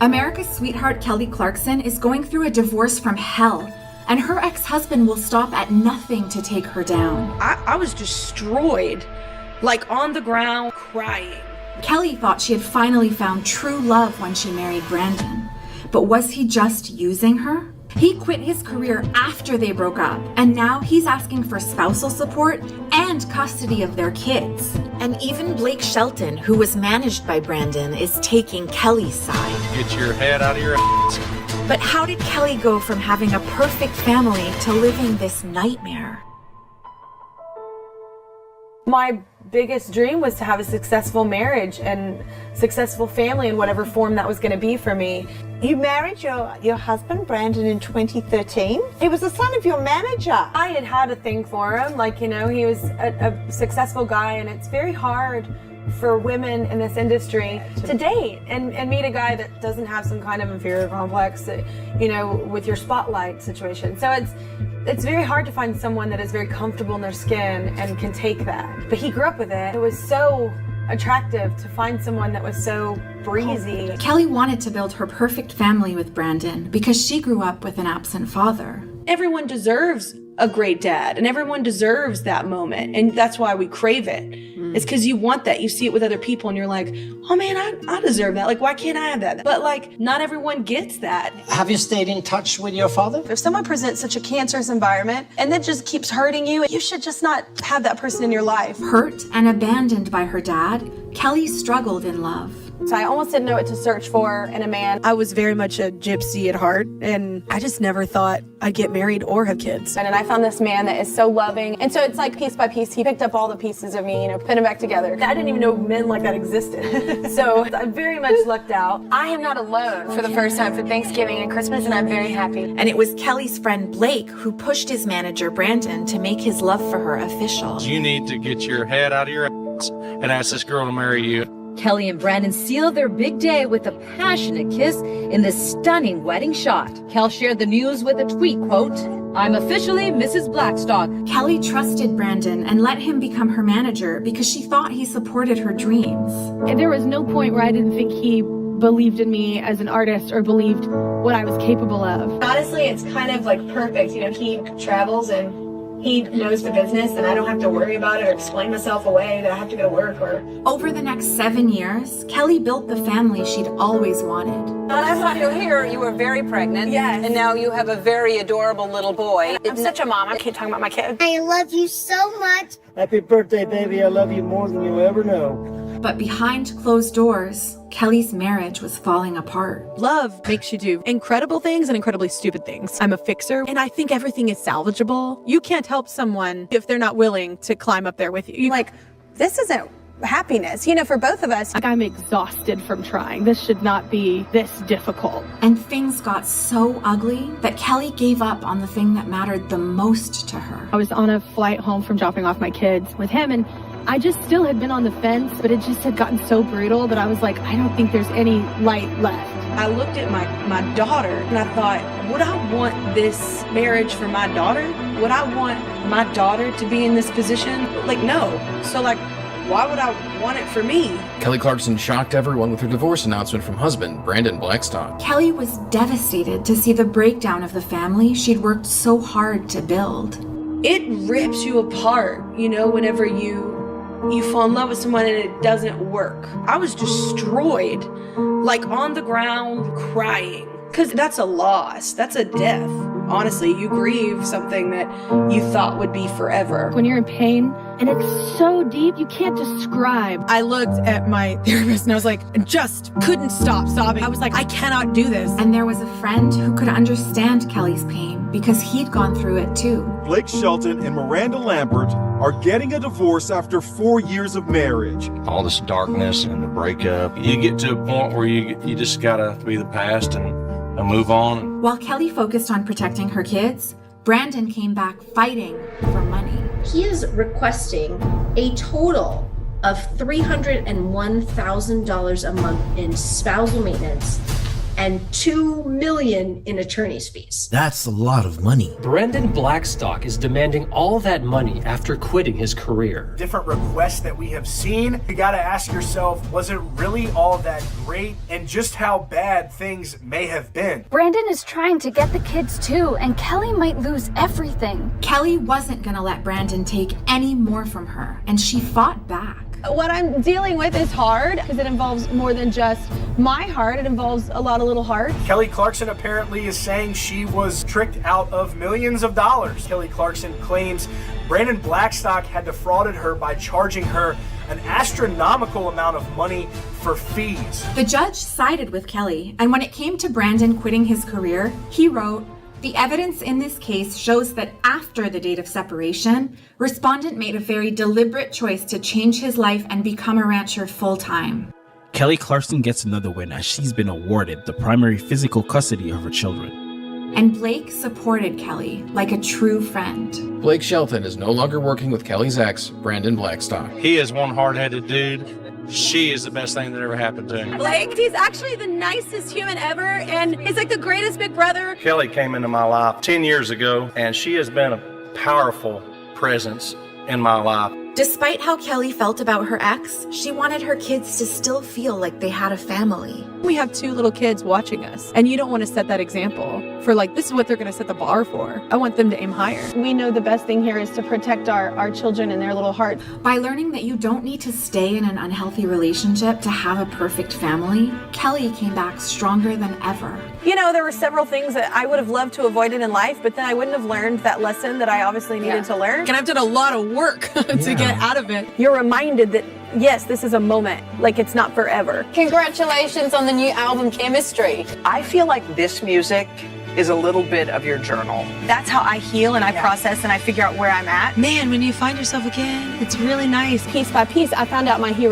America's sweetheart Kelly Clarkson is going through a divorce from hell, and her ex-husband will stop at nothing to take her down. I was destroyed, like on the ground, crying. Kelly thought she had finally found true love when she married Brandon. But was he just using her? He quit his career after they broke up, and now he's asking for spousal support and custody of their kids. And even Blake Shelton, who was managed by Brandon, is taking Kelly's side. Get your head out of your ass. But how did Kelly go from having a perfect family to living this nightmare? My biggest dream was to have a successful marriage and successful family in whatever form that was going to be for me. You married your husband, Brandon, in 2013. He was the son of your manager. I had a thing for him. Like, you know, he was a successful guy, and it's very hard for women in this industry to date and meet a guy that doesn't have some kind of inferior complex, you know, with your spotlight situation. So it's very hard to find someone that is very comfortable in their skin and can take that. But he grew up with it. It was so attractive to find someone that was so breezy. Kelly wanted to build her perfect family with Brandon because she grew up with an absent father. Everyone deserves a great dad, and everyone deserves that moment, and that's why we crave it. It's because you want that. You see it with other people, and you're like, oh man, I deserve that. Like, why can't I have that? But like, not everyone gets that. Have you stayed in touch with your father? If someone presents such a cancerous environment and that just keeps hurting you, you should just not have that person in your life. Hurt and abandoned by her dad, Kelly struggled in love. So I almost didn't know what to search for in a man. I was very much a gypsy at heart, and I just never thought I'd get married or have kids. And I found this man that is so loving. And so it's like piece by piece, he picked up all the pieces of me, you know, put them back together. I didn't even know men like that existed. So I very much lucked out. I am not alone for the first time for Thanksgiving and Christmas, and I'm very happy. And it was Kelly's friend Blake who pushed his manager Brandon to make his love for her official. You need to get your head out of your ass and ask this girl to marry you. Kelly and Brandon sealed their big day with a passionate kiss in this stunning wedding shot. Kel shared the news with a tweet, quote, "I'm officially Mrs. Blackstock." Kelly trusted Brandon and let him become her manager because she thought he supported her dreams. And there was no point where I didn't think he believed in me as an artist or believed what I was capable of. Honestly, it's kind of like perfect. You know, he travels and he knows the business, and I don't have to worry about it or explain myself away that I have to go to work or... Over the next 7 years, Kelly built the family she'd always wanted. Last time you were here, you were very pregnant. Yes. And now you have a very adorable little boy. I'm such a mom. I keep talking about my kid. I love you so much. Happy birthday, baby. I love you more than you'll ever know. But behind closed doors, Kelly's marriage was falling apart. Love makes you do incredible things and incredibly stupid things. I'm a fixer, and I think everything is salvageable. You can't help someone if they're not willing to climb up there with you. You're like, this isn't happiness, you know, for both of us. Like, I'm exhausted from trying. This should not be this difficult. And things got so ugly that Kelly gave up on the thing that mattered the most to her. I was on a flight home from dropping off my kids with him, and I just still had been on the fence, but it just had gotten so brutal that I was like, I don't think there's any light left. I looked at my daughter and I thought, would I want this marriage for my daughter? Would I want my daughter to be in this position? Like, no. So like, why would I want it for me? Kelly Clarkson shocked everyone with her divorce announcement from husband, Brandon Blackstock. Kelly was devastated to see the breakdown of the family she'd worked so hard to build. It rips you apart, you know, whenever you fall in love with someone and it doesn't work. I was destroyed, like on the ground crying, because that's a loss, that's a death. Honestly, you grieve something that you thought would be forever. When you're in pain and it's so deep, you can't describe. I looked at my therapist and I was like, just couldn't stop sobbing. I was like, I cannot do this. And there was a friend who could understand Kelly's pain because he'd gone through it too. Blake Shelton and Miranda Lambert are getting a divorce after 4 years of marriage. All this darkness and the breakup, you get to a point where you just gotta be the past and move on. While Kelly focused on protecting her kids, Brandon came back fighting for money. He is requesting a total of $301,000 a month in spousal maintenance and $2 million in attorney's fees. That's a lot of money. Brandon Blackstock is demanding all that money after quitting his career. Different requests that we have seen, you gotta ask yourself, was it really all that great? And just how bad things may have been. Brandon is trying to get the kids too, and Kelly might lose everything. Kelly wasn't gonna let Brandon take any more from her, and she fought back. What I'm dealing with is hard because it involves more than just my heart. It involves a lot of little hearts. Kelly Clarkson apparently is saying she was tricked out of millions of dollars. Kelly Clarkson claims Brandon Blackstock had defrauded her by charging her an astronomical amount of money for fees. The judge sided with Kelly, and when it came to Brandon quitting his career, he wrote, "The evidence in this case shows that after the date of separation, respondent made a very deliberate choice to change his life and become a rancher full-time." Kelly Clarkson gets another win as she's been awarded the primary physical custody of her children. And Blake supported Kelly like a true friend. Blake Shelton is no longer working with Kelly's ex, Brandon Blackstock. He is one hard-headed dude. She is the best thing that ever happened to him. Blake, he's actually the nicest human ever, and he's like the greatest big brother. Kelly came into my life 10 years ago, and she has been a powerful presence in my life. Despite how Kelly felt about her ex, she wanted her kids to still feel like they had a family. We have 2 little kids watching us, and you don't want to set that example for like, this is what they're going to set the bar for. I want them to aim higher. We know the best thing here is to protect our children and their little hearts. By learning that you don't need to stay in an unhealthy relationship to have a perfect family, Kelly came back stronger than ever. You know, there were several things that I would have loved to avoid in life, but then I wouldn't have learned that lesson that I obviously needed to learn. And I've done a lot of work to get out of it. You're reminded that, yes, this is a moment, like it's not forever. Congratulations on the new album, Chemistry. I feel like this music is a little bit of your journal. That's how I heal and I process and I figure out where I'm at. Man, when you find yourself again, it's really nice. Piece by piece, I found out my hero